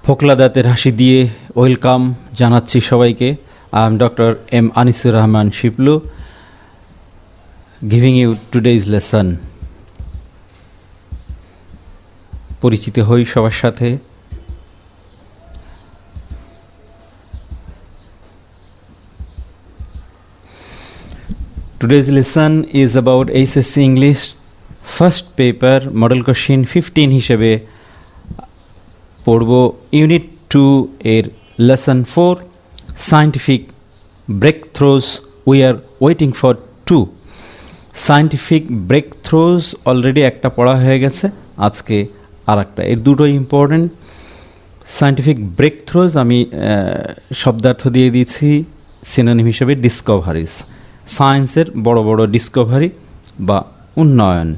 ফোকলা দাঁতের হাসি দিয়ে ওয়েলকাম জানাচ্ছি সবাইকে। I am doctor M Anisur Rahman Shiplu, giving you today's lesson. পরিচিত হই সবার সাথে। Today's lesson is about HSC English first paper model question 15 হিসেবে পড়ব ইউনিট 2 এর lesson 4 scientific breakthroughs we are waiting for 2। Scientific breakthroughs already একটা পড়া হয়ে গেছে, আজকে আর একটা। এর দুটোই ইম্পর্টেন্ট। সায়েন্টিফিক ব্রেকথ্রোজ আমি শব্দার্থ দিয়ে দিয়েছি সিনোনিম হিসেবে ডিসকভারিজ, সায়েন্সের বড় বড় ডিসকভারি বা উন্নয়ন।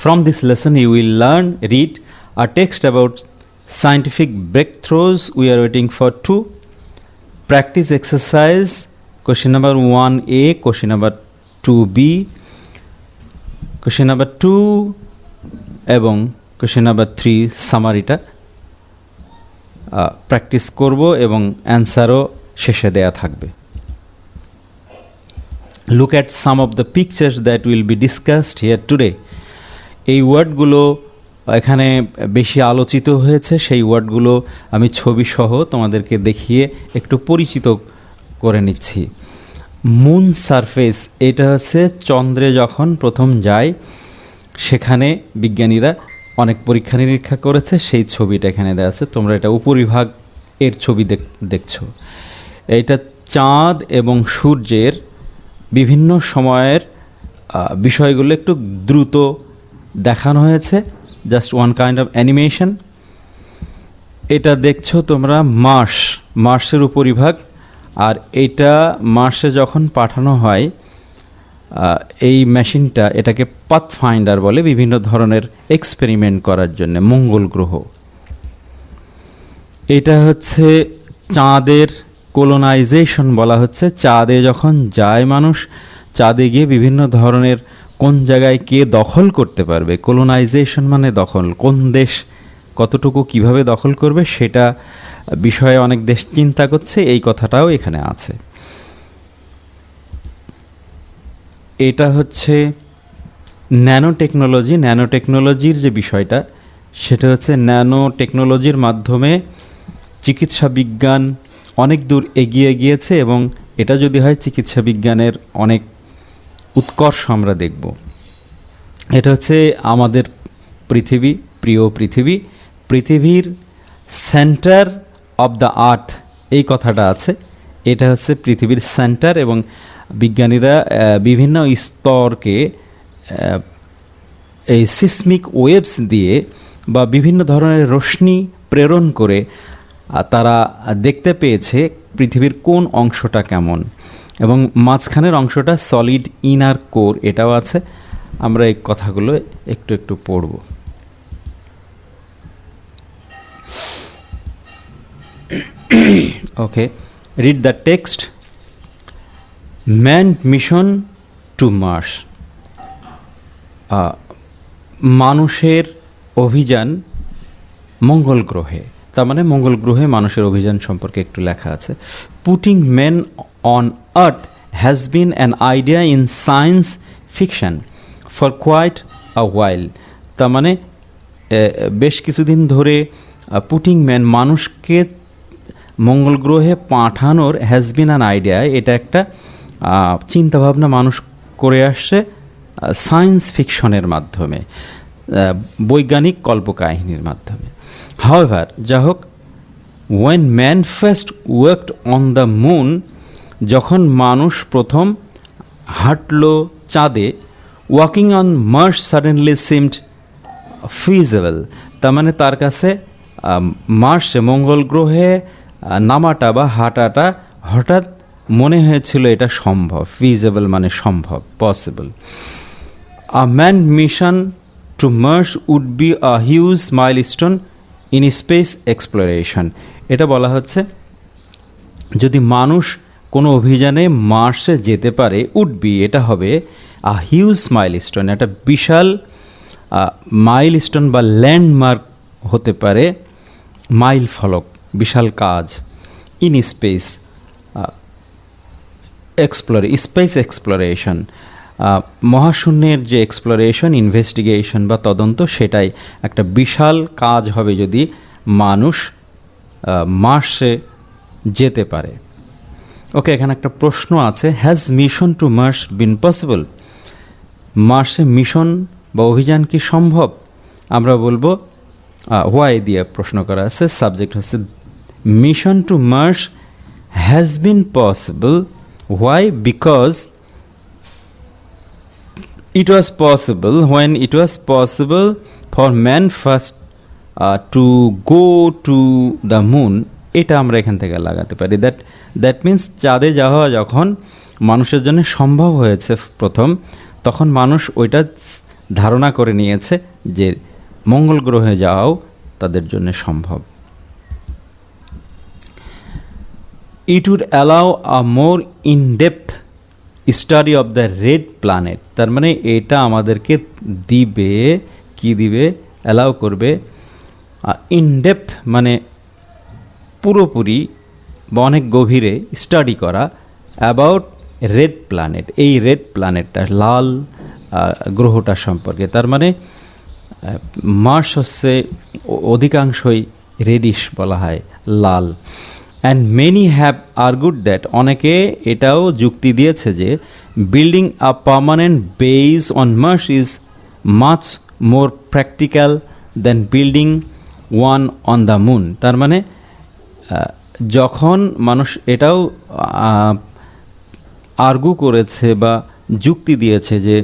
From this lesson you will read a text about scientific breakthroughs we are waiting for 2. Practice exercise question number 1A, question number 2B, question number 2 এবং question number 3 সামারিটা প্র্যাকটিস করব এবং অ্যান্সারও শেষে দেয়া থাকবে। Look at some of the pictures that will be discussed here today. এই ওয়ার্ডগুলো এখানে বেশি আলোচিত হয়েছে, সেই ওয়ার্ডগুলো আমি ছবি সহ তোমাদেরকে দেখিয়ে একটু পরিচিত করে নিচ্ছি। মুন সারফেস, এটা হচ্ছে চন্দ্রে যখন প্রথম যায় সেখানে বিজ্ঞানীরা অনেক পরীক্ষা নিরীক্ষা করেছে, সেই ছবিটা এখানে দেওয়া আছে। তোমরা এটা উপরিভাগ এর ছবি দেখছো। এটা চাঁদ এবং সূর্যের বিভিন্ন সময়ের বিষয়গুলো একটু দ্রুত দেখানো হয়েছে, just one kind of animation. এটা দেখছো তোমরা মার্সের উপরিভাগ, আর এটা মার্সে যখন পাঠানো হয় এই মেশিনটা, এটাকে পাথফাইন্ডার বলে, বিভিন্ন ধরনের এক্সপেরিমেন্ট করার জন্য মঙ্গল গ্রহ। এটা হচ্ছে চাঁদের কোলোনাইজেশন বলা হচ্ছে। চাঁদে যখন যায় মানুষ, চাঁদে গিয়ে বিভিন্ন ধরনের কোন জায়গায় কে দখল করতে পারবে, কোলোনাইজেশন মানে দখল, কোন দেশ কতটুকু কিভাবে দখল করবে সেটা বিষয়ে অনেক দেশ চিন্তা করছে, এই কথাটাও এখানে আছে। এটা হচ্ছে ন্যানো টেকনোলজি। ন্যানো টেকনোলজির যে বিষয়টা, সেটা হচ্ছে ন্যানো টেকনোলজির মাধ্যমে চিকিৎসা বিজ্ঞান অনেক দূর এগিয়ে গিয়েছে এবং এটা যদি হয় চিকিৎসা বিজ্ঞানের অনেক উৎকর্ষ আমরা দেখব। এটা হচ্ছে আমাদের পৃথিবী, প্রিয় পৃথিবী, পৃথিবীর সেন্টার অফ দ্য আর্থ, এই কথাটা আছে। এটা হচ্ছে পৃথিবীর সেন্টার এবং বিজ্ঞানীরা বিভিন্ন স্তরকে এই সিসমিক ওয়েভস দিয়ে বা বিভিন্ন ধরনের রশ্মি প্রেরণ করে তারা দেখতে পেয়েছে পৃথিবীর কোন অংশটা কেমন, এবং মাঝখানের অংশটা সলিড ইনার কোর, এটাও আছে। আমরা এই কথাগুলো একটু একটু পড়ব। Okay, read the text. Man mission to Mars, মানুষের অভিযান মঙ্গল গ্রহে। তার মানে মঙ্গল গ্রহে মানুষের অভিযান সম্পর্কে একটু লেখা আছে। Putting men on earth has been an idea in science fiction for quite a while. তার মানে বেশ কিছুদিন ধরে পুটিং ম্যান, মানুষকে মঙ্গল গ্রহে পাঠানোর, হ্যাজ বিন অ্যান আইডিয়া, এটা একটা চিন্তাভাবনা মানুষ করে আসছে সায়েন্স ফিকশনের মাধ্যমে, বৈজ্ঞানিক কল্পকাহিনীর মাধ্যমে। However, যা হোক, when man first worked on the moon, যখন মানুষ প্রথম হাঁটলো চাঁদে, walking on Mars suddenly seemed feasible। তার মানে তার কাছে মার্সে, মঙ্গল গ্রহে নামাটা বা হাঁটাটা হঠাৎ মনে হয়েছিল এটা সম্ভব। feasible মানে সম্ভব, possible. A manned mission to Mars would be a huge milestone in space exploration. এটা বলা হচ্ছে যদি মানুষ কোনো অভিযানে মার্সে যেতে পারে, উড বি, এটা হবে আ হিউজ মাইলস্টোন, একটা বিশাল মাইলস্টোন বা ল্যান্ডমার্ক হতে পারে মাইল ফলক, বিশাল কাজ। ইন স্পেস স্পেস এক্সপ্লোরেশন, মহাশূন্যের যে এক্সপ্লোরেশন, ইনভেস্টিগেশন বা তদন্ত, সেটাই একটা বিশাল কাজ হবে যদি মানুষ মার্সে যেতে পারে। ওকে, এখানে একটা প্রশ্ন আছে, has mission to Mars been possible? মার্সে মিশন বা অভিযান কি সম্ভব? আমরা বলবো হোয়াই দিয়ে প্রশ্ন করা আছে, সাবজেক্ট হচ্ছে mission to Mars has been possible. Why? Because it was possible when it was possible for man first to go to the moon. এটা আমরা এখান থেকে লাগাতে পারি, দ্যাট মিন্স চাঁদে যাওয়া যখন মানুষের জন্য সম্ভব হয়েছে প্রথম, তখন মানুষ ওইটা ধারণা করে নিয়েছে যে মঙ্গল গ্রহে যাওয়াও তাদের জন্য সম্ভব। It would allow a more in-depth study of the red planet. তার মানে এটা আমাদেরকে দিবে, কি দিবে? অ্যালাউ করবে ইনডেপথ মানে পুরোপুরি বা অনেক গভীরে স্টাডি করা অ্যাবাউট রেড প্ল্যানেট, এই রেড প্ল্যানেটটা, লাল গ্রহটা সম্পর্কে। তার মানে মার্স হচ্ছে অধিকাংশই রেডিশ বলা হয়, লাল। And many have argued that, অনেকে এটাও যুক্তি দিয়েছে যে building a permanent base on Mars is much more practical than building one on the moon. তার মানে যখন মানুষ এটাও আর্গু করেছে বা যুক্তি দিয়েছে যে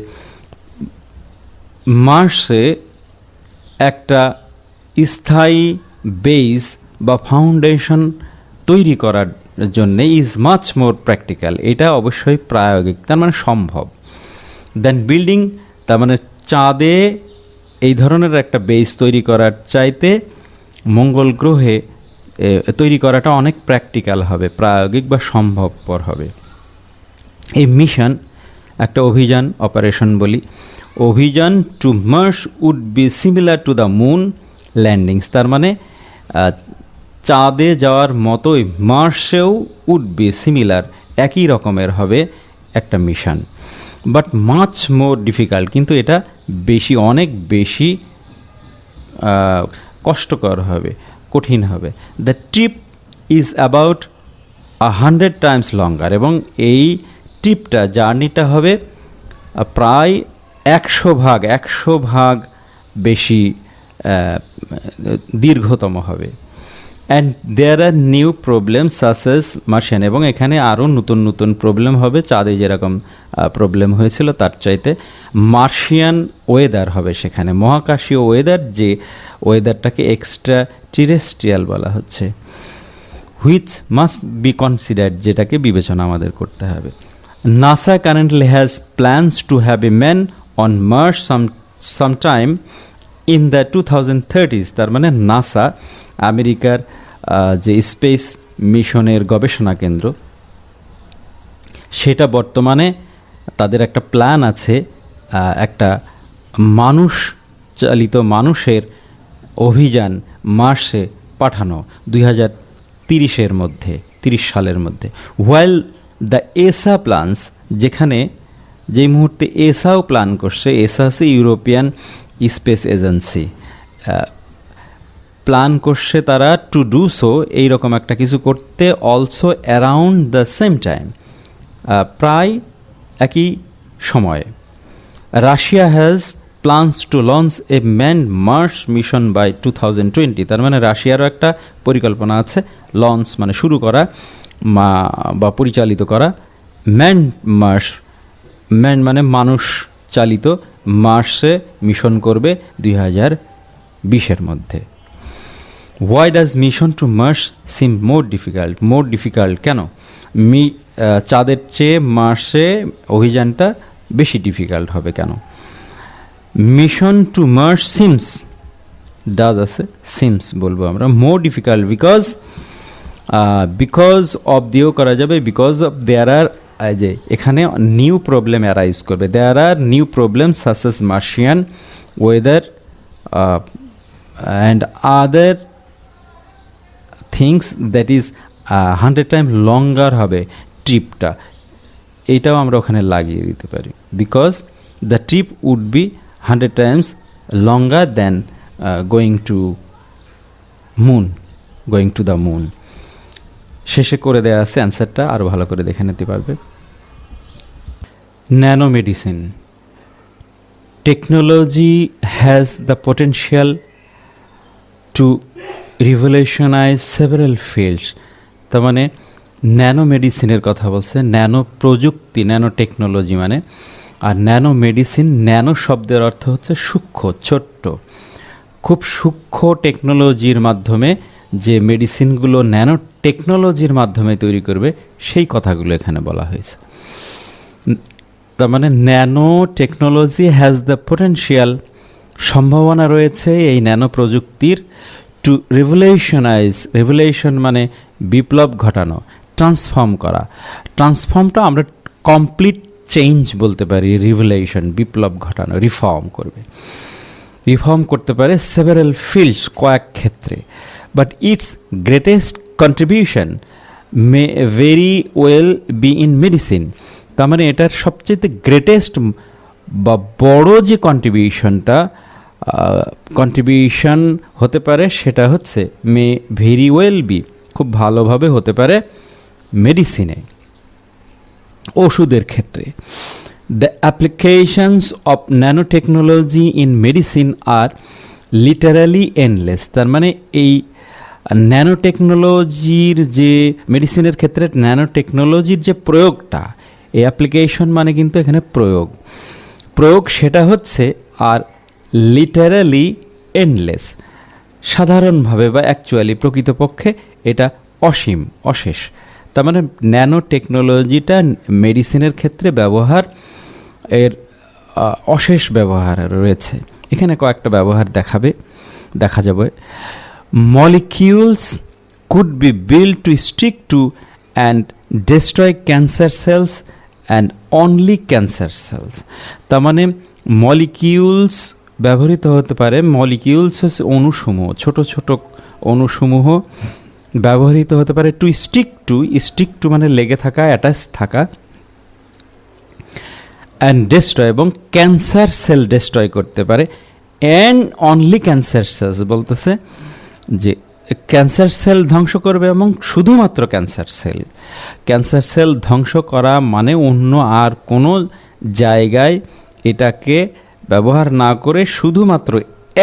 মার্সে একটা স্থায়ী বেস বা ফাউন্ডেশন তৈরি করার জন্যে ইজ মাচ মোর প্র্যাকটিক্যাল, এটা অবশ্যই প্রায়োগিক, তার মানে সম্ভব। দেন বিল্ডিং, তার মানে চাঁদে এই ধরনের একটা বেস তৈরি করার চাইতে মঙ্গল গ্রহে তৈরি করাটা অনেক প্র্যাকটিক্যাল হবে, প্রায়োগিক বা সম্ভবপর হবে। এই মিশন একটা অভিযান, অপারেশন বলি, অভিযান to Mars would be similar to the moon landings. তার মানে চাঁদে যাওয়ার মতোই মার্সেও উড বি সিমিলার, একই রকমের হবে একটা mission, but much more difficult, কিন্তু এটা বেশি, অনেক বেশি কষ্টকর হবে, কঠিন হবে। The trip is about 100 times longer, এবং এই ট্রিপটা, জার্নিটা হবে প্রায় 100 ভাগ বেশি দীর্ঘতম হবে। And there are new problem such as Martian, এবং এখানে আরও নতুন নতুন প্রবলেম হবে, চাঁদে যেরকম প্রবলেম হয়েছিল তার চাইতে মার্শিয়ান ওয়েদার হবে সেখানে, মহাকাশীয় ওয়েদার, যে ওয়েদারটাকে এক্সট্রা টেরেস্ট্রিয়াল বলা হচ্ছে, হুইচ মাস্ট বি কনসিডার্ড, যেটাকে বিবেচনা আমাদের করতে হবে। NASA currently has plans to have a man on Mars sometime in the 2030s। তার মানে নাসা, আমেরিকার যে স্পেস মিশনের গবেষণা কেন্দ্র, সেটা বর্তমানে তাদের একটা প্ল্যান আছে, একটা মানুষ চালিত, মানুষের অভিযান মার্সে পাঠানো 2030-এর মধ্যে, 30 সালের মধ্যে। হোয়াইল দ্য এসা প্ল্যানস, যেখানে যেই মুহূর্তে এসাও প্ল্যান করছে, এসা হচ্ছে ইউরোপিয়ান স্পেস এজেন্সি, প্ল্যান করছে তারা টু ডু সো, এইরকম একটা কিছু করতে, also around the same time, প্রায় একই সময়ে। Russia has plans to launch a man Mars mission by 2020। তার মানে রাশিয়ারও একটা পরিকল্পনা আছে, লঞ্চ মানে শুরু করা বা পরিচালিত করা, ম্যান মার্স, ম্যান মানে মানুষ চালিত, মার্সে মিশন করবে 2020-এর মধ্যে। Why does mission to Mars seem more difficult? More difficult কেন? চাঁদের চেয়ে মার্সে অভিযানটা বেশি ডিফিকাল্ট হবে কেন? Mission to Mars seems, does আছে, সিমস বলবো আমরা, মোর ডিফিকাল্ট বিকজ অফ দিয়েও করা যাবে, বিকজ অফ দেয়ার আর, যে এখানে নিউ প্রবলেম অ্যারাইজ করবে, there are new problem such as Martian weather and other things that is 100 time longer হবে ট্রিপটা, এটাও আমরা ওখানে লাগিয়ে দিতে পারি, because the trip would be 100 times longer than going to the moon. শেষে করে দেওয়া আছে অ্যান্সারটা, আরও ভালো করে দেখে নিতে পারবে। Nano medicine technology has the potential to revolutionise several fields. তার মানে ন্যানো মেডিসিনের কথা বলছে, ন্যানো প্রযুক্তি, ন্যানো টেকনোলজি মানে, আর ন্যানো মেডিসিন, ন্যানো শব্দের অর্থ হচ্ছে সূক্ষ্ম, ছোট্ট, খুব সূক্ষ্ম টেকনোলজির মাধ্যমে যে মেডিসিনগুলো ন্যানো টেকনোলজির মাধ্যমে তৈরি করবে সেই কথাগুলো এখানে বলা হয়েছে। তার মানে nano technology has the potential, সম্ভাবনা রয়েছে এই ন্যানো প্রযুক্তির, টু রিভলিউশন মানে বিপ্লব ঘটানো, ট্রান্সফর্ম করা, ট্রান্সফর্মটা আমরা কমপ্লিট চেঞ্জ বলতে পারি, রিভলিউশন বিপ্লব ঘটানো, রিফর্ম করতে পারে সেভারাল ফিল্ডস কয়েক ক্ষেত্রে, but it's greatest contribution May very well be in medicine. তার মানে এটার সবচেয়ে গ্রেটেস্ট বা বড় যে কন্ট্রিবিউশন হতে পারে সেটা হচ্ছে মে ভেরি ওয়েল বি, খুব ভালোভাবে হতে পারে মেডিসিনে, ওষুধের ক্ষেত্রে। The applications of nanotechnology in medicine are literally endless. তার মানে এই ন্যানো টেকনোলজির যে মেডিসিনের ক্ষেত্রে ন্যানো টেকনোলজির যে প্রয়োগটা, এই অ্যাপ্লিকেশন মানে কিন্তু এখানে প্রয়োগ সেটা হচ্ছে, আর লিটারালি এন্ডলেস, সাধারণভাবে বা অ্যাকচুয়ালি প্রকৃতপক্ষে এটা অসীম, অশেষ। তার মানে ন্যানো টেকনোলজিটা মেডিসিনের ক্ষেত্রে ব্যবহার এর অশেষ ব্যবহার রয়েছে। এখানে কয়েকটা ব্যবহার দেখা যাবে। Molecules could be build to stick to and destroy cancer cells and only cancer cells. তার মানে মলিকিউলস ব্যবহৃত হতে পারে, মলিকিউলস হচ্ছে অণুসমূহ, ছোট ছোট অণুসমূহ ব্যবহৃত হতে পারে টু স্টিক টু মানে লেগে থাকা, অ্যাটাচ থাকা, অ্যান্ড ডেস্ট্রয় এবং ক্যান্সার সেল ডেস্ট্রয় করতে পারে, অ্যান্ড অনলি ক্যান্সার সেলস বলতেছে যে ক্যান্সার সেল ধ্বংস করবে এবং শুধুমাত্র ক্যান্সার সেল ধ্বংস করা মানে অন্য আর কোনো জায়গায় এটাকে ব্যবহার না করে শুধুমাত্র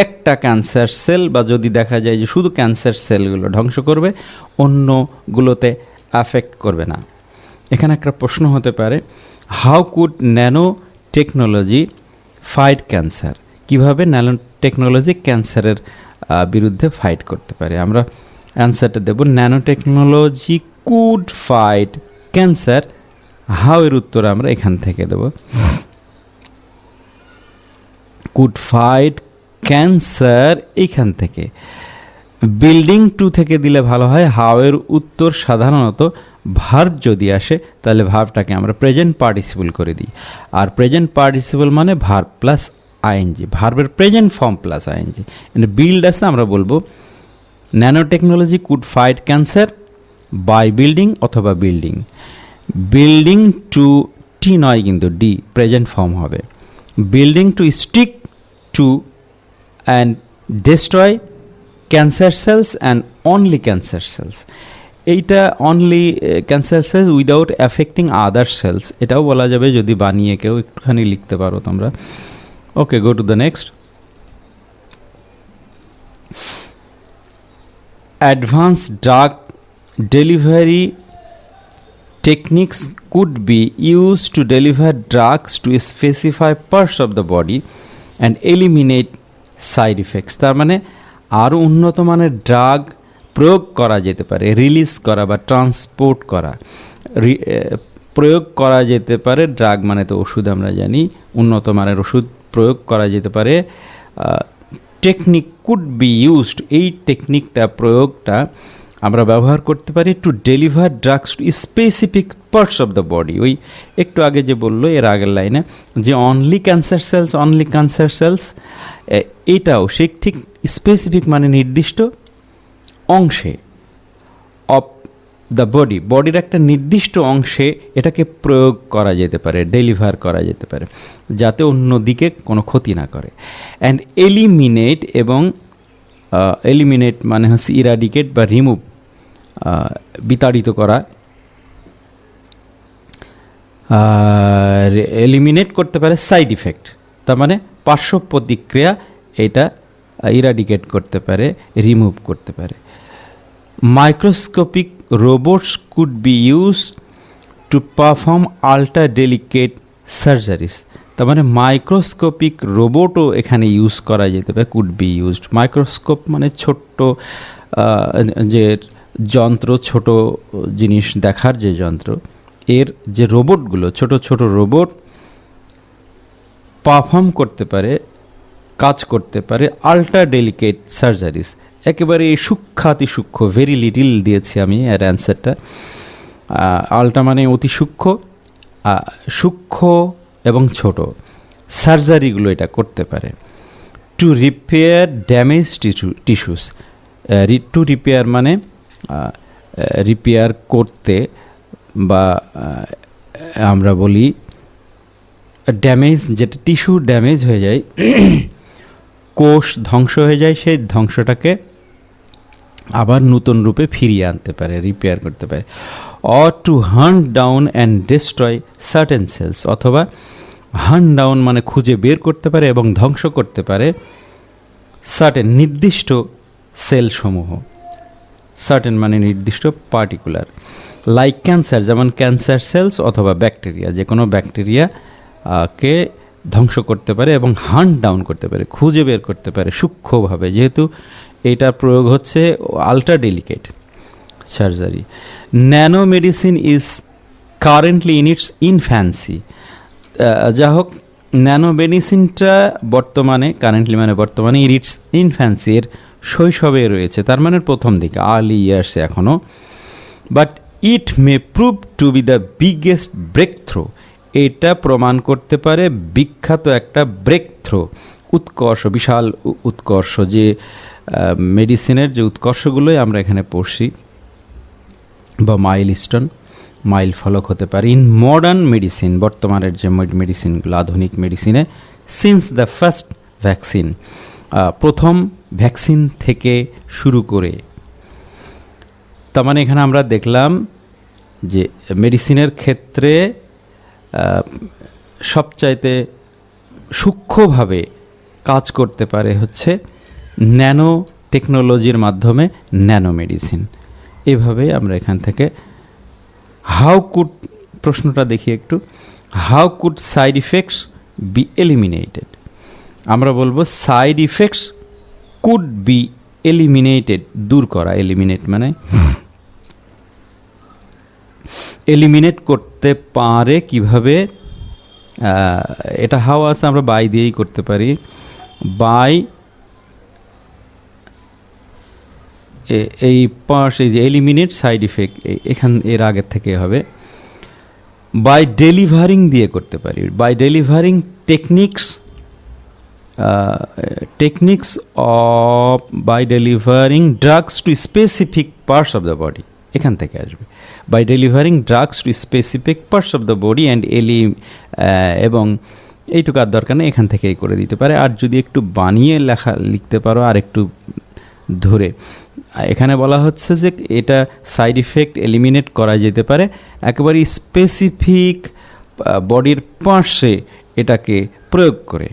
একটা ক্যান্সার সেল, বা যদি দেখা যায় যে শুধু ক্যান্সার সেলগুলো ধ্বংস করবে, অন্যগুলোতে অ্যাফেক্ট করবে না। এখানে একটা প্রশ্ন হতে পারে, how could nano technology fight cancer? কিভাবে ন্যানো টেকনোলজি ক্যান্সারের বিরুদ্ধে ফাইট করতে পারে? আমরা অ্যান্সারটা দেব, nano technology could fight cancer. How এর উত্তর আমরা এখান থেকে দেব, কুড ফাইট ক্যান্সার এইখান থেকে। বিল্ডিং টু থেকে দিলে ভালো হয়। হাউ এর উত্তর সাধারণত ভার্ব যদি আসে তাহলে ভার্বটাকে আমরা প্রেজেন্ট পার্টিসিপল করে দিই, আর প্রেজেন্ট পার্টিসিপল মানে ভার্ব প্লাস আইএনজি, ভার্বের present form plus ING. Build আছে, আমরা বলবো nano technology could fight cancer by building অথবা বিল্ডিং টু টি নয় কিন্তু ডি, প্রেজেন্ট ফর্ম হবে। Building to stick to and destroy cancer cells and only cancer cells. এইটা only cancer cells without affecting other cells, এটাও বলা যাবে যদি বানিয়ে কেউ একটুখানি লিখতে পারো তোমরা। Okay, go to the next. Advanced drug delivery techniques could be used to deliver drugs to specify parts of the body and eliminate side effects. তার মানে আরও উন্নত মানের ড্রাগ প্রয়োগ করা যেতে পারে, রিলিজ করা বা ট্রান্সপোর্ট করা, প্রয়োগ করা যেতে পারে। ড্রাগ মানে তো ওষুধ, আমরা জানি, উন্নত মানের ওষুধ প্রয়োগ করা যেতে পারে। টেকনিক কুড বি ইউজড, এই টেকনিকটা প্রয়োগটা আমরা ব্যবহার করতে পারি to deliver drugs to specific parts of the body. ওই একটু আগে যে বললো এর আগের লাইনে যে অনলি ক্যান্সার সেলস, এটাও সে ঠিক স্পেসিফিক মানে নির্দিষ্ট অংশে অফ দ্য বডির একটা নির্দিষ্ট অংশে এটাকে প্রয়োগ করা যেতে পারে, ডেলিভার করা যেতে পারে, যাতে অন্য দিকে কোনো ক্ষতি না করে। অ্যান্ড এলিমিনেট, এবং এলিমিনেট মানে হচ্ছে ইরাডিকেট বা রিমুভ, বিতাড়িত করা। এলিমিনেট করতে পারে সাইড ইফেক্ট, তার মানে পার্শ্ব প্রতিক্রিয়া, এটা ইরাডিকেট করতে পারে, রিমুভ করতে পারে। Microscopic robots could be use to perform ultra delicate surgeries, তার মানে মাইক্রোস্কোপিক রোবটও এখানে ইউজ করা যেতে পারে, কুড বি ইউজড। মাইক্রোস্কোপ মানে ছোট্ট যে যন্ত্র, ছোট জিনিস দেখার যে যন্ত্র, এর যে রোবটগুলো, ছোট ছোট রোবট পারফর্ম করতে পারে, কাজ করতে পারে আল্ট্রা ডেলিকেট সার্জারিস, একেবারে সূক্ষ্মাতি সূক্ষ্ম, ভেরি লিটিল দিয়েছি আমি এর অ্যান্সারটা। আল্ট্রা মানে অতি সূক্ষ্ম, সূক্ষ্ম এবং ছোট সার্জারিগুলো এটা করতে পারে। To repair damage tissues, to repair মানে রিপেয়ার করতে, বা আমরা বলি ড্যামেজ, যেটা টিস্যু ড্যামেজ হয়ে যায়, কোষ ধ্বংস হয়ে যায়, সেই ধ্বংসটাকে আবার নতুন রূপে ফিরিয়ে আনতে পারে, রিপেয়ার করতে পারে। Or to hunt down and destroy certain cells, অথবা হান্ট ডাউন মানে খুঁজে বের করতে পারে এবং ধ্বংস করতে পারে সার্টেন নির্দিষ্ট সেলসমূহ, সার্টেন মানে নির্দিষ্ট, পার্টিকুলার। লাইক ক্যান্সার, যেমন ক্যান্সার সেলস অথবা ব্যাকটেরিয়া, যে কোনো ব্যাকটেরিয়াকে ধ্বংস করতে পারে এবং হান্ট ডাউন করতে পারে, খুঁজে বের করতে পারে সূক্ষ্মভাবে, যেহেতু এটার প্রয়োগ হচ্ছে ultra delicate surgery. Nano medicine is currently in it's infancy, যা হোক ন্যানো মেডিসিনটা বর্তমানে, কারেন্টলি মানে বর্তমানে, ইটস ইনফ্যান্সি এর শৈশবে রয়েছে, তার মানে প্রথম দিকে, আর্লি ইয়ার্সে এখনও। But it may prove to be the biggest breakthrough, এটা প্রমাণ করতে পারে বিখ্যাত একটা ব্রেক থ্রো, উৎকর্ষ, বিশাল উৎকর্ষ, যে মেডিসিনের যে উৎকর্ষগুলোই আমরা এখানে পড়ছি, বা মাইলস্টোন, মাইল ফলক হতে পারে ইন মডার্ন মেডিসিন, বর্তমানের যে মেডিসিনগুলো, আধুনিক মেডিসিনে, সিন্স দ্য ফার্স্ট ভ্যাকসিন, প্রথম ভ্যাকসিন থেকে শুরু করে। তার মানে এখানে আমরা দেখলাম যে মেডিসিনের ক্ষেত্রে সবচাইতে সূক্ষ্মভাবে কাজ করতে পারে হচ্ছে ন্যানো টেকনোলজির মাধ্যমে, ন্যানো মেডিসিন। এভাবে আমরা এখান থেকে হাউ কুড, প্রশ্নটা দেখি একটু, how could side effects B eliminated, আমরা বলবো side effects could be eliminated, দূর করা, এলিমিনেট মানে এলিমিনেট করতে পারে কিভাবে, এটা হাউ আছে, আমরা বাই দিয়েই করতে পারি, বাই এই পার্স, এই যে এলিমিনেট সাইড ইফেক্ট, এখান এর আগের থেকে হবে, বাই ডেলিভারিং দিয়ে করতে পারি, by delivering techniques of, by delivering drugs to specific parts of the body, এখান থেকে আসবে, by delivering drugs to specific parts of the body and এবং এইটুকু আর দরকার নেই, এখান থেকেই করে দিতে পারে। আর যদি একটু বানিয়ে লিখতে পারো আর একটু ধরে, এখানে বলা হচ্ছে যে এটা সাইড ইফেক্ট এলিমিনেট করা যেতে পারে একেবারে স্পেসিফিক বডির পার্শ্বে এটাকে প্রয়োগ করে,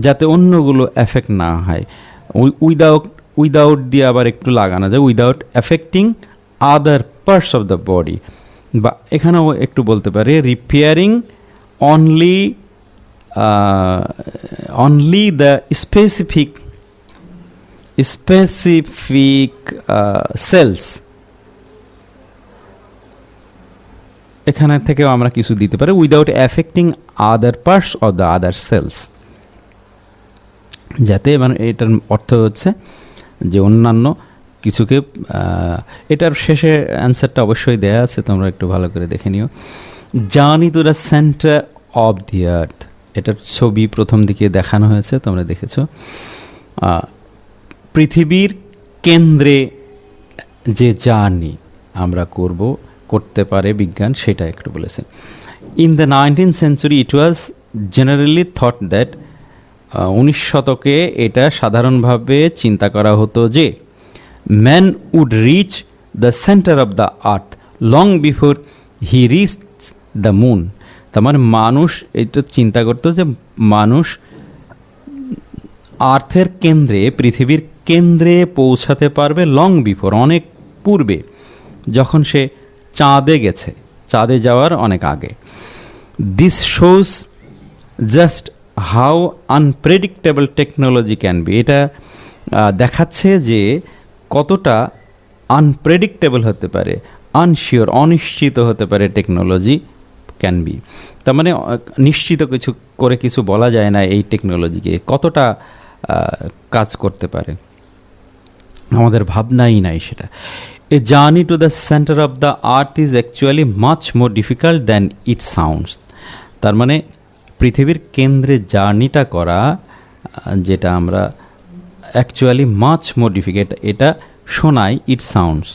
যাতে অন্যগুলো এফেক্ট না হয়। উইদাউট দিয়ে আবার একটু লাগানো যায়, without affecting other parts of the body, বা এখানেও একটু বলতে পারে repairing only the specific cells, এখানে থেকেও আমরা কিছু দিতে পারি, without affecting other parts of the other cells, যাতে মানে এটার অর্থ হচ্ছে যে অন্যান্য কিছুকে এটার শেষে অ্যান্সারটা অবশ্যই দেয়া আছে, তোমরা একটু ভালো করে দেখে নিও। Journey to the centre of the earth, এটার ছবি প্রথম দিকে দেখানো হয়েছে, তোমরা দেখেছ। পৃথিবীর কেন্দ্রে যে জার্নি আমরা করতে পারে বিজ্ঞান, সেটা একটু বলেছে। In the 19th century it was generally thought that, 19 শতকে এটা সাধারণভাবে চিন্তা করা হতো যে man would reach the centre of the earth long before he reach the moon. তার মানে মানুষ এটা চিন্তা করতো যে মানুষ আর্থের কেন্দ্রে, পৃথিবীর কেন্দ্রে পৌঁছাতে পারবে লং বিফোর, অনেক পূর্বে, যখন সে চাঁদে গেছে, চাঁদে যাওয়ার অনেক আগে। This shows just how unpredictable technology can be. এটা দেখাচ্ছে যে কতটা আনপ্রেডিক্টেবল হতে পারে, আনশিওর, অনিশ্চিত হতে পারে টেকনোলজি ক্যান বি। তার মানে নিশ্চিত কিছু বলা যায় না এই টেকনোলজিকে, কতটা কাজ করতে পারে আমাদের ভাবনাই নাই সেটা। A journey to the centre of the earth is actually much more difficult than it sounds. তার মানে পৃথিবীর কেন্দ্রে জার্নিটা করা, যেটা আমরা অ্যাকচুয়ালি মাচ মোর ডিফিকাল্ট, এটা শোনায় ইট সাউন্ডস,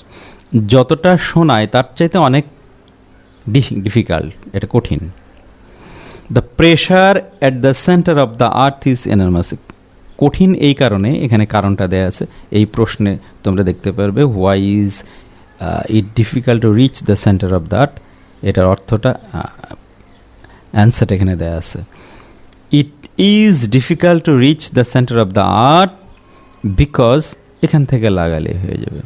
যতটা শোনায় তার চাইতে অনেক ডিফিকাল্ট, এটা কঠিন। The pressure at the centre of the earth is enormous. কঠিন এই কারণে, এখানে কারণটা দেয়া আছে এই প্রশ্নে, তোমরা দেখতে পারবে why is it difficult to reach the centre of the আর্থ, এটার অর্থটা, অ্যান্সারটা এখানে দেয়া আছে। It is difficult to reach the centre of the earth because, এখান থেকে লাগালে হয়ে যাবে,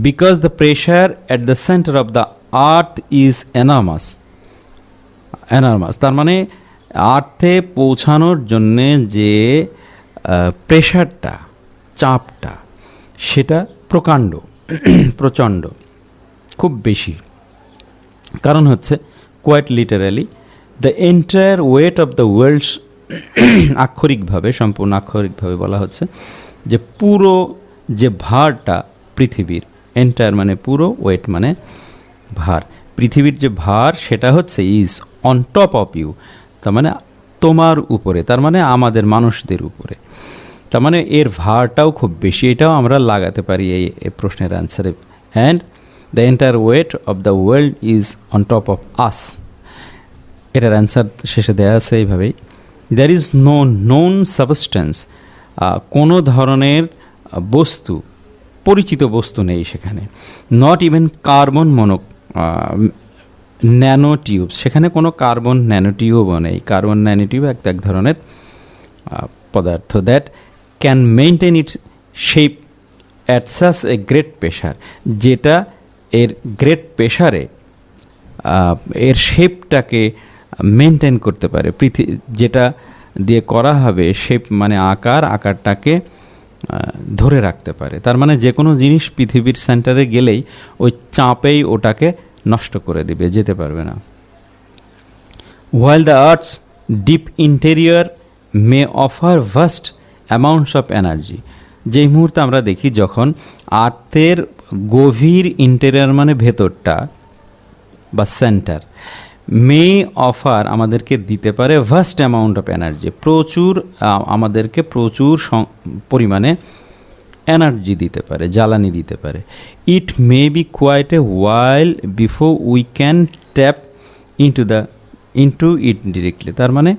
because the pressure at the centre of the earth is enormous. তার মানে আর্থে পৌঁছানোর জন্যে যে প্রেশারটা, চাপটা, সেটা প্রচণ্ড, খুব বেশি। কারণ হচ্ছে quite literally the entire weight of the worlds, সম্পূর্ণ আক্ষরিকভাবে বলা হচ্ছে যে পুরো যে ভারটা পৃথিবীর, এন্টায়ার মানে পুরো, ওয়েট মানে ভার, পৃথিবীর যে ভার সেটা হচ্ছে is on top of you, তার মানে তোমার উপরে, তার মানে আমাদের মানুষদের উপরে, তার মানে এর ভারটাও খুব বেশি। এটাও আমরা লাগাতে পারি এই প্রশ্নের অ্যান্সারে। And the entire weight of the world is on top of us, এটার অ্যান্সার শেষে দেওয়া আছে এইভাবেই। There is no known substance, কোনো ধরনের বস্তু, পরিচিত বস্তু নেই সেখানে। Not even carbon nano tube, সেখানে কোনো কার্বন ন্যানো টিউবও নেই। কার্বন ন্যানো টিউব এক ধরনের পদার্থ that can maintain it's shape at such a great pressure, যেটা এর গ্রেট প্রেশারে এর শেপটাকে মেনটেন করতে পারে। যেটা দিয়ে করা হবে শেপ মানে আকারটাকে ধরে রাখতে পারে। তার মানে যে কোনো জিনিস পৃথিবীর সেন্টারে গেলেই ওই চাপেই ওটাকে নষ্ট করে দিবে, যেতে পারবে না। While the earths deep interior May offer vast amounts of energy, যেই মুহূর্তে আমরা দেখি যখন আর্থের গভীর ইন্টেরিয়র মানে ভেতরটা বা সেন্টার, মে অফার আমাদেরকে দিতে পারে ভাস্ট অ্যামাউন্ট অফ এনার্জি, আমাদেরকে প্রচুর পরিমাণে এনার্জি দিতে পারে, জ্বালানি দিতে পারে। It may be quite a while before we can tap into it directly, তার মানে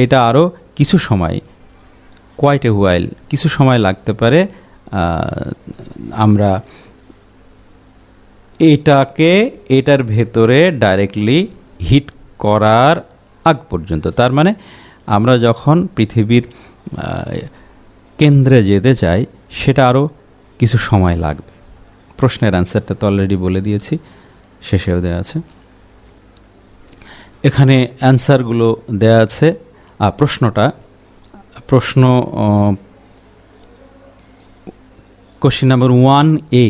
এটা আরও কিছু সময়, কোয়াইট এ ওয়াইল, কিছু সময় লাগতে পারে আমরা এটার ভেতরে ডাইরেক্টলি হিট করার আগ পর্যন্ত। তার মানে আমরা যখন পৃথিবীর কেন্দ্রে যেতে চাই সেটা আরও কিছু সময় লাগবে। প্রশ্নের অ্যান্সারটা তো অলরেডি বলে দিয়েছি, শেষেও দেওয়া আছে। এখানে অ্যান্সারগুলো দেওয়া আছে। প্রশ্ন কোশ্চেন নাম্বার 1A,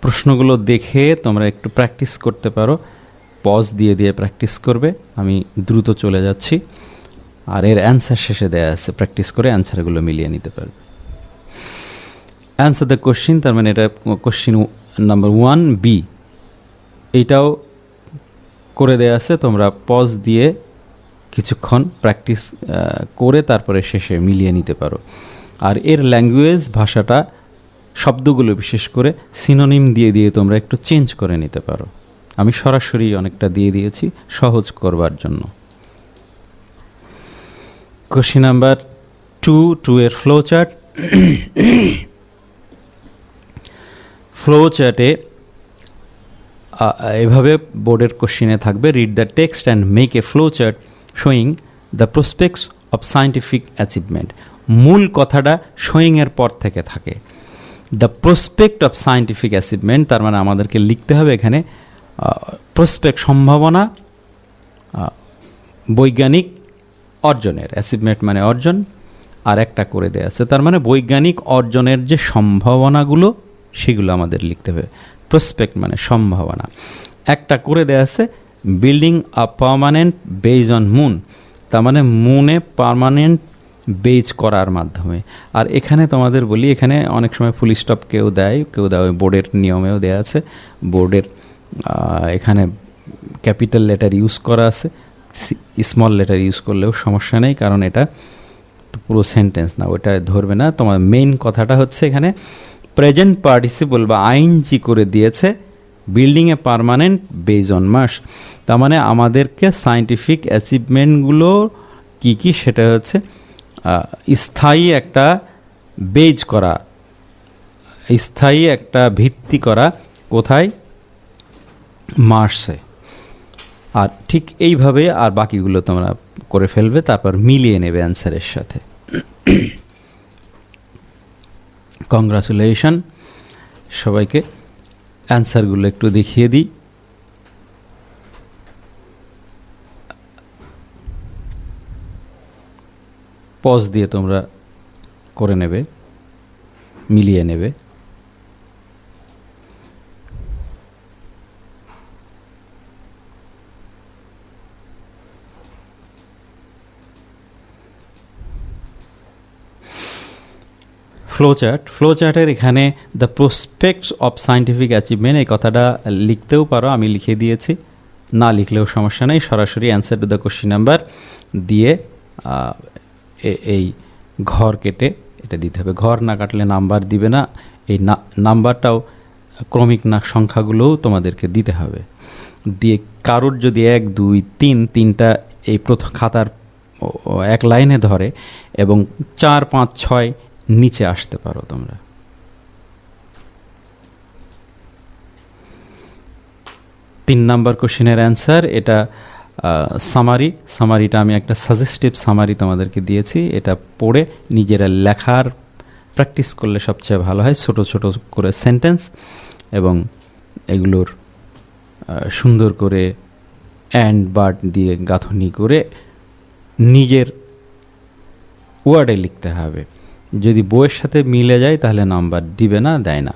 প্রশ্নগুলো দেখে তোমরা একটু প্র্যাকটিস করতে পারো, পজ দিয়ে প্র্যাকটিস করবে। আমি দ্রুত চলে যাচ্ছি, আর এর অ্যান্সার শেষে দেওয়া আছে, প্র্যাকটিস করে অ্যান্সারগুলো মিলিয়ে নিতে পারবে। অ্যান্সার দ্য কোশ্চিন, তার মানে এটা কোশ্চিন নাম্বার 1B। এইটাও করে দেয়া আছে, তোমরা পজ দিয়ে কিছুক্ষণ প্র্যাকটিস করে তারপরে শেষে মিলিয়ে নিতে পারো। আর এর ল্যাঙ্গুয়েজ ভাষাটা শব্দগুলো বিশেষ করে সিনোনিম দিয়ে দিয়ে তোমরা একটু চেঞ্জ করে নিতে পারো। আমি সরাসরি অনেকটা দিয়ে দিয়েছি সহজ করবার জন্য। কোশ্চিন নাম্বার 2 এর ফ্লো চার্ট। ফ্লো চার্টে এভাবে বোর্ডের কোশ্চিনে থাকবে, read the text and make a flow chart showing the prospects of scientific achievement. মূল কথাটা শোয়িংয়ের পর থেকে থাকে। The prospect of scientific achievement, তার মানে আমাদেরকে লিখতে হবে এখানে প্রসপেক্ট সম্ভাবনা বৈজ্ঞানিক অর্জনের, অ্যাচিভমেন্ট মানে অর্জন, আর একটা করে দেয়া আছে, তার মানে বৈজ্ঞানিক অর্জনের যে সম্ভাবনাগুলো সেগুলো আমাদের লিখতে হবে। প্রসপেক্ট মানে সম্ভাবনা। একটা করে দেয়া আছে building a permanent base on moon, তার মানে মুনে পার্মানেন্ট বেজ করার মাধ্যমে। আর এখানে তোমাদের বলি, এখানে অনেক সময় ফুল স্টপ কেউ দেয় বোর্ডের নিয়মেও দেয়া আছে। বোর্ডের এখানে ক্যাপিটাল লেটার ইউজ করা আছে, স্মল লেটার ইউজ করলেও সমস্যা নেই, কারণ এটা তো পুরো সেন্টেন্স না, ওটা ধরবে না। তোমার মেইন কথাটা হচ্ছে এখানে প্রেজেন্ট পার্টিসিপল বা আইএনজি করে দিয়েছে building a permanent base on Mars, তার মানে আমাদেরকে সায়েন্টিফিক অ্যাচিভমেন্টগুলো কী কী সেটা হচ্ছে স্থায়ী একটা বেজ করা, স্থায়ী একটা ভিত্তি করা, কোথায়? মার্সে। আর ঠিক এইভাবে আর বাকিগুলো তোমরা করে ফেলবে, তারপর মিলিয়ে নেবে অ্যান্সারের সাথে। কংগ্রাচুলেশন সবাইকে। অ্যান্সারগুলো একটু দেখিয়ে দিই। পজ দিয়ে তোমরা করে নেবে, মিলিয়ে নেবে। ফ্লোচার্টের এখানে the prospects of scientific achievement এই কথাটা লিখতেও পারো, আমি লিখে দিয়েছি, না লিখলেও সমস্যা নেই। সরাসরি answer to the question number দিয়ে এই ঘর কেটে এটা দিতে হবে। ঘর না কাটলে নাম্বার দিবে না। এই নাম্বারটাও ক্রমিক না সংখ্যাগুলোও তোমাদেরকে দিতে হবে। দিয়ে কারোর যদি 1 2 3 তিনটা এই প্রথম খাতার এক লাইনে ধরে এবং 4 5 6 নিচে আসতে পারো তোমরা। 3 নাম্বার কোশ্চেনের অ্যান্সার, এটা সামারিটা আমি একটা সাজেস্টিভ সামারি তোমাদেরকে দিয়েছি, এটা পড়ে নিজেরা লেখার প্র্যাকটিস করলে সবচেয়ে ভালো হয়। ছোট ছোট করে সেন্টেন্স এবং এগুলোর সুন্দর করে অ্যান্ড বাট দিয়ে গাঁথনি করে নিজের ওয়ার্ডে লিখতে হবে। যদি বইয়ের সাথে মিলে যায় তাহলে নাম্বার দিবে না, দেয় না।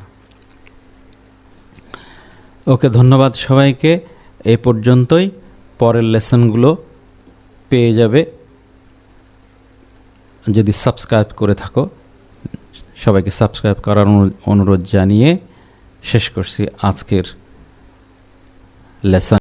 ওকে, ধন্যবাদ সবাইকে। এই পর্যন্তই। পরের লেসনগুলো পেয়ে যাবে যদি সাবস্ক্রাইব করে থাকো। সবাইকে সাবস্ক্রাইব করার অনুরোধ জানিয়ে শেষ করছি আজকের লেসন।